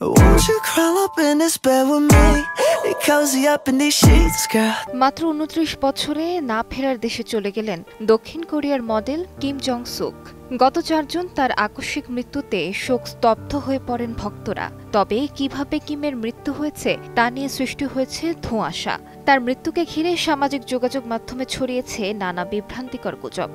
Won't you crawl up in this bed with me? Cozy up in these sheets, girl. মাত্র ২৯ বছরে না ফেরার দেশে চলে গেলেন দক্ষিণ কোরিয়ার মডেল কিম জং সুক। গত ৪ জুন তার আকস্মিক মৃত্যুতে শোক স্তব্ধ হয়ে পড়েন ভক্তরা। তবে কিভাবে কিমের মৃত্যু হয়েছে তা নিয়ে সৃষ্টি হয়েছে ধোঁয়াশা। তার মৃত্যুকে ঘিরে সামাজিক যোগাযোগ মাধ্যমে ছড়িয়েছে নানা বিভ্রান্তিকর গুজব।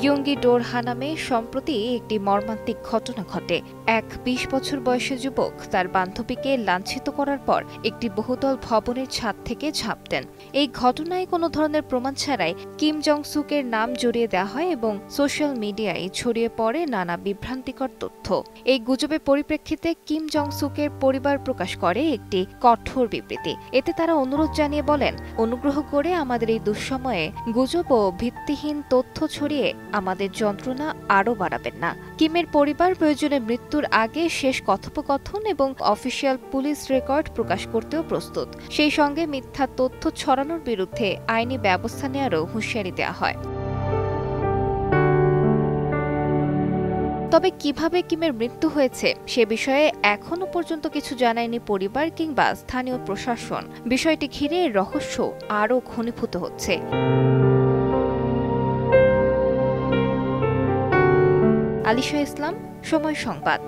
গিয়ঙ্গি ডোর হানামে সম্প্রতি একটি মর্মান্তিক ঘটনা ঘটে। এক ২০ বছর বয়সী যুবক তার বান্ধবীকে লাঞ্ছিত করার পর একটি বহুতল ভবনের ছাদ থেকে ঝাঁপ দেন। এই ঘটনায় কোনো ধরনের প্রমাণ ছাড়াই কিম জং সুকের নাম জড়িয়ে দেওয়া হয় এবং সোশ্যাল মিডিয়ায় ছড়িয়ে পড়ে নানা বিভ্রান্তিকর তথ্য। এই গুজবের পরিপ্রেক্ষিতে কিম জং সুকের পরিবার প্রকাশ করে একটি কঠোর বিবৃতি। এতে তারা অনুরোধ জানিয়ে বলেন, অনুগ্রহ করে আমাদের এই দুঃসময়ে গুজব ও ভিত্তিহীন তথ্য ছড়িয়ে আমাদের যন্ত্রণা আরও বাড়াবেন না। কিমের পরিবার প্রয়োজনে মৃত্যুর আগে শেষ কথোপকথন এবং অফিসিয়াল পুলিশ রেকর্ড প্রকাশ করতেও প্রস্তুত। সেই সঙ্গে মিথ্যা তথ্য ছড়ানোর বিরুদ্ধে আইনি ব্যবস্থা নেওয়ারও হুঁশিয়ারি দেওয়া হয়। তবে কিভাবে কিমের মৃত্যু হয়েছে সে বিষয়ে এখনো পর্যন্ত কিছু জানায়নি পরিবার কিংবা স্থানীয় প্রশাসন। বিষয়টি ঘিরে রহস্য আরও ঘনীভূত হচ্ছে। আলিশা ইসলাম, সময় সংবাদ।